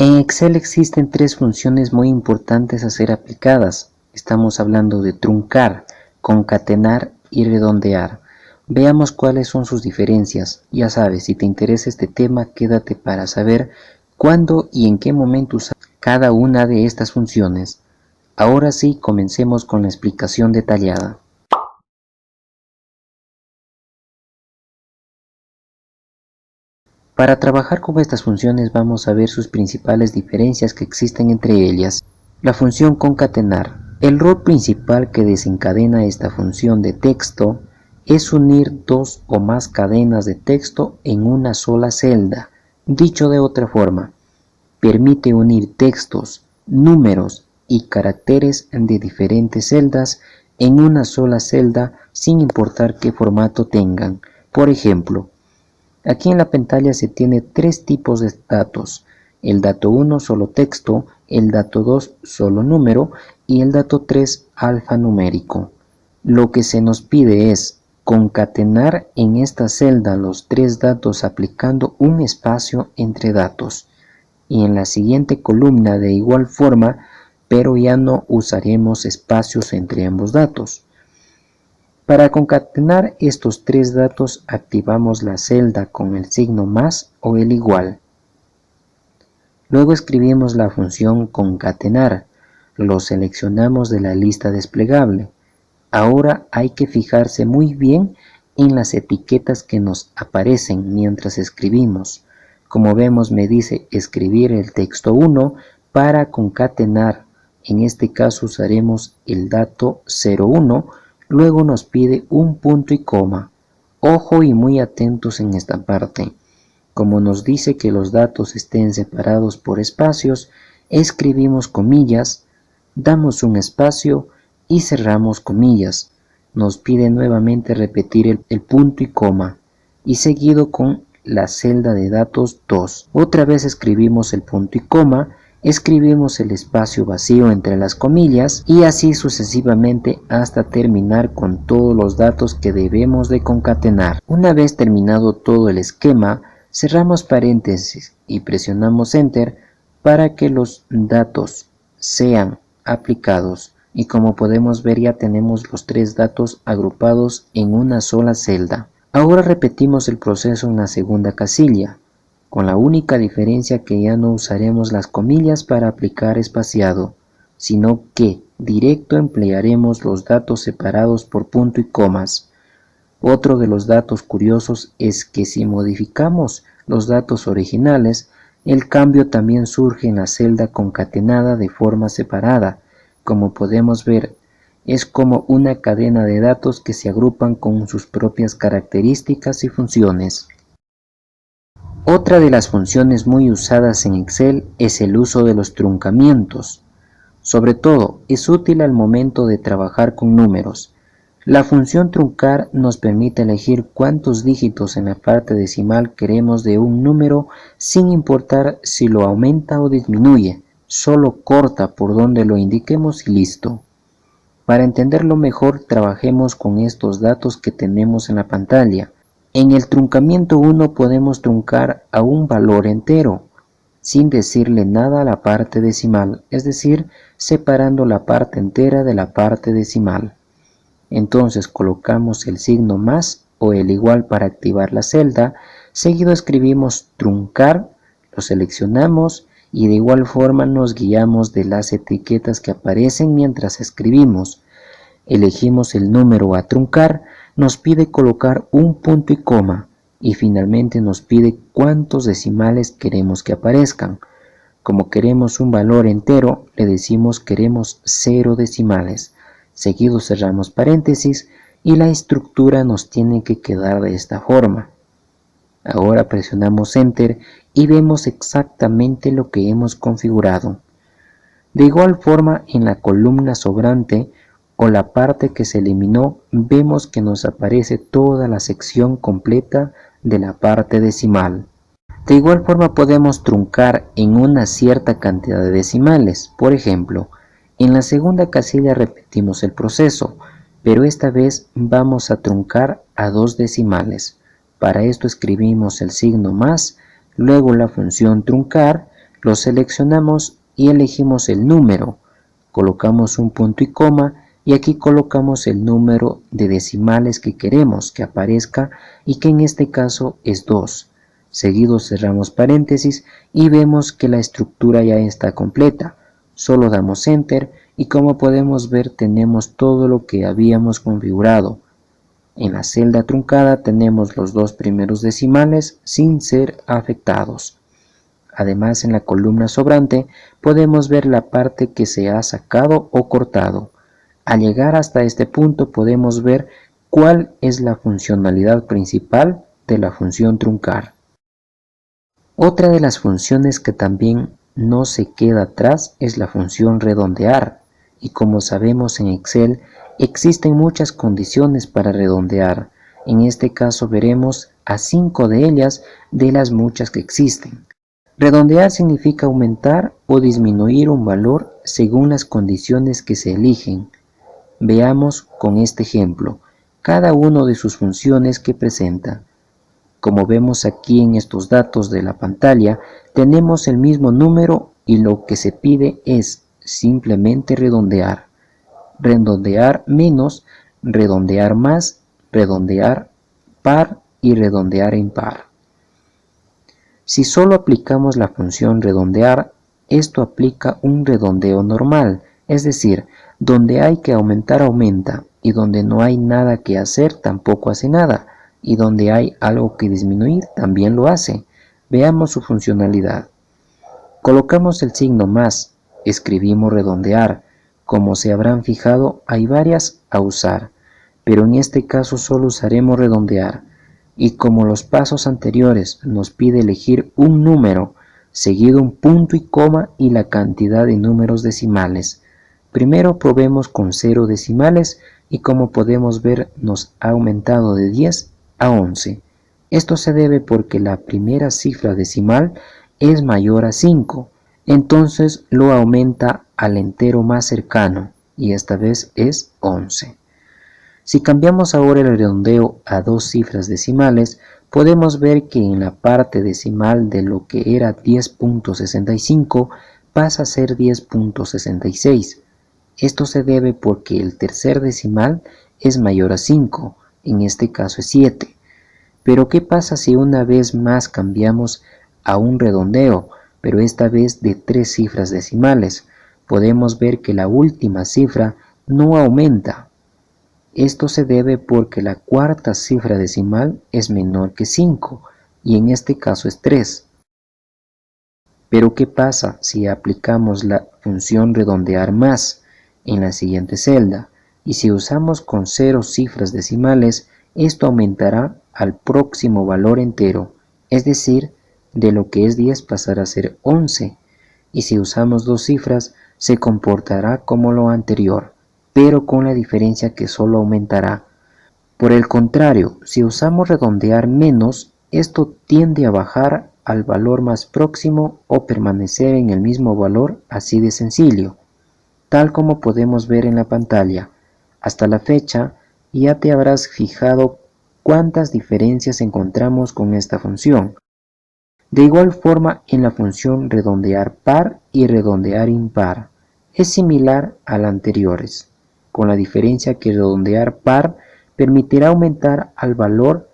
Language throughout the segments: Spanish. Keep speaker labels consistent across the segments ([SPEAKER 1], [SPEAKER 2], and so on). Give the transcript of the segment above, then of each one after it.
[SPEAKER 1] En Excel existen tres funciones muy importantes a ser aplicadas. Estamos hablando de truncar, concatenar y redondear. Veamos cuáles son sus diferencias. Ya sabes, si te interesa este tema, quédate para saber cuándo y en qué momento usar cada una de estas funciones. Ahora sí, comencemos con la explicación detallada. Para trabajar con estas funciones vamos a ver sus principales diferencias que existen entre ellas. La función concatenar. El rol principal que desencadena esta función de texto es unir dos o más cadenas de texto en una sola celda. Dicho de otra forma, permite unir textos, números y caracteres de diferentes celdas en una sola celda sin importar qué formato tengan. Por ejemplo, aquí en la pantalla se tiene tres tipos de datos: el dato 1 solo texto, el dato 2 solo número y el dato 3 alfanumérico. Lo que se nos pide es concatenar en esta celda los tres datos aplicando un espacio entre datos, y en la siguiente columna de igual forma, pero ya no usaremos espacios entre ambos datos. Para concatenar estos tres datos activamos la celda con el signo más o el igual. Luego escribimos la función concatenar, lo seleccionamos de la lista desplegable. Ahora hay que fijarse muy bien en las etiquetas que nos aparecen mientras escribimos. Como vemos, me dice escribir el texto 1 para concatenar. En este caso usaremos el dato 01. Luego nos pide un punto y coma. Ojo y muy atentos en esta parte. Como nos dice que los datos estén separados por espacios, escribimos comillas, damos un espacio y cerramos comillas. Nos pide nuevamente repetir el punto y coma y seguido con la celda de datos 2. Otra vez escribimos el punto y coma, escribimos el espacio vacío entre las comillas y así sucesivamente hasta terminar con todos los datos que debemos de concatenar. Una vez terminado todo el esquema, cerramos paréntesis y presionamos Enter para que los datos sean aplicados. Y como podemos ver, ya tenemos los tres datos agrupados en una sola celda. Ahora repetimos el proceso en la segunda casilla, con la única diferencia que ya no usaremos las comillas para aplicar espaciado, sino que directo emplearemos los datos separados por punto y comas. Otro de los datos curiosos es que si modificamos los datos originales, el cambio también surge en la celda concatenada de forma separada. Como podemos ver, es como una cadena de datos que se agrupan con sus propias características y funciones. Otra de las funciones muy usadas en Excel es el uso de los truncamientos. Sobre todo, es útil al momento de trabajar con números. La función truncar nos permite elegir cuántos dígitos en la parte decimal queremos de un número sin importar si lo aumenta o disminuye. Solo corta por donde lo indiquemos y listo. Para entenderlo mejor, trabajemos con estos datos que tenemos en la pantalla. En el truncamiento 1 podemos truncar a un valor entero, sin decirle nada a la parte decimal, es decir, separando la parte entera de la parte decimal. Entonces colocamos el signo más o el igual para activar la celda, seguido escribimos truncar, lo seleccionamos y de igual forma nos guiamos de las etiquetas que aparecen mientras escribimos. Elegimos el número a truncar, nos pide colocar un punto y coma y finalmente nos pide cuántos decimales queremos que aparezcan. Como queremos un valor entero, le decimos queremos 0 decimales. Seguido cerramos paréntesis y la estructura nos tiene que quedar de esta forma. Ahora presionamos Enter y vemos exactamente lo que hemos configurado. De igual forma, en la columna sobrante o la parte que se eliminó, vemos que nos aparece toda la sección completa de la parte decimal. De igual forma podemos truncar en una cierta cantidad de decimales. Por ejemplo, en la segunda casilla repetimos el proceso, pero esta vez vamos a truncar a 2 decimales. Para esto escribimos el signo más, luego la función truncar, Lo seleccionamos y elegimos el número. Colocamos un punto y coma y aquí colocamos el número de decimales que queremos que aparezca y que en este caso es 2. Seguido cerramos paréntesis y vemos que la estructura ya está completa. Solo damos Enter y como podemos ver tenemos todo lo que habíamos configurado. En la celda truncada tenemos los 2 primeros decimales sin ser afectados. Además, en la columna sobrante podemos ver la parte que se ha sacado o cortado. Al llegar hasta este punto podemos ver cuál es la funcionalidad principal de la función truncar. Otra de las funciones que también no se queda atrás es la función redondear, y como sabemos en Excel existen muchas condiciones para redondear. En este caso veremos a 5 de ellas de las muchas que existen. Redondear significa aumentar o disminuir un valor según las condiciones que se eligen. Veamos con este ejemplo cada una de sus funciones que presenta. Como vemos aquí en estos datos de la pantalla, tenemos el mismo número y lo que se pide es simplemente redondear. Redondear menos, redondear más, redondear par y redondear impar. Si solo aplicamos la función redondear, esto aplica un redondeo normal, es decir, donde hay que aumentar aumenta, y donde no hay nada que hacer tampoco hace nada, y donde hay algo que disminuir también lo hace. Veamos su funcionalidad. Colocamos el signo más, escribimos redondear. Como se habrán fijado, hay varias a usar, pero en este caso solo usaremos redondear. Y como los pasos anteriores nos pide elegir un número, seguido un punto y coma y la cantidad de números decimales. Primero probemos con 0 decimales y como podemos ver nos ha aumentado de 10 a 11. Esto se debe porque la primera cifra decimal es mayor a 5, entonces lo aumenta al entero más cercano y esta vez es 11. Si cambiamos ahora el redondeo a 2 cifras decimales, podemos ver que en la parte decimal de lo que era 10.65 pasa a ser 10.66. Esto se debe porque el tercer decimal es mayor a 5, en este caso es 7. Pero ¿qué pasa si una vez más cambiamos a un redondeo, pero esta vez de 3 cifras decimales? Podemos ver que la última cifra no aumenta. Esto se debe porque la cuarta cifra decimal es menor que 5 y en este caso es 3. Pero ¿qué pasa si aplicamos la función redondear más en la siguiente celda? Y si usamos con 0 cifras decimales, esto aumentará al próximo valor entero, es decir, de lo que es 10 pasará a ser 11. Y si usamos 2 cifras, se comportará como lo anterior, pero con la diferencia que solo aumentará. Por el contrario, si usamos redondear menos, esto tiende a bajar al valor más próximo o permanecer en el mismo valor, así de sencillo, tal como podemos ver en la pantalla. Hasta la fecha, ya te habrás fijado cuántas diferencias encontramos con esta función. De igual forma, en la función redondear par y redondear impar, es similar a las anteriores, con la diferencia que redondear par permitirá aumentar al valor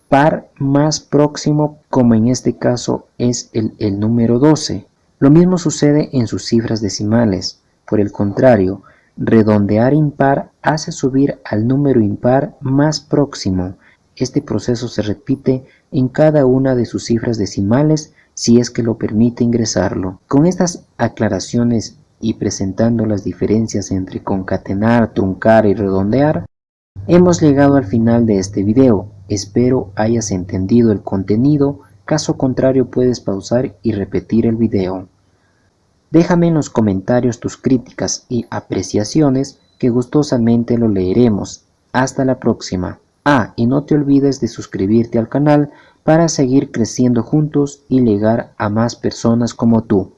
[SPEAKER 1] par más próximo, como en este caso es el número 12. Lo mismo sucede en sus cifras decimales. Por el contrario, redondear impar hace subir al número impar más próximo. Este proceso se repite en cada una de sus cifras decimales si es que lo permite ingresarlo. Con estas aclaraciones y presentando las diferencias entre concatenar, truncar y redondear, hemos llegado al final de este video. Espero hayas entendido el contenido, caso contrario puedes pausar y repetir el video. Déjame en los comentarios tus críticas y apreciaciones que gustosamente lo leeremos. Hasta la próxima. Y no te olvides de suscribirte al canal para seguir creciendo juntos y llegar a más personas como tú.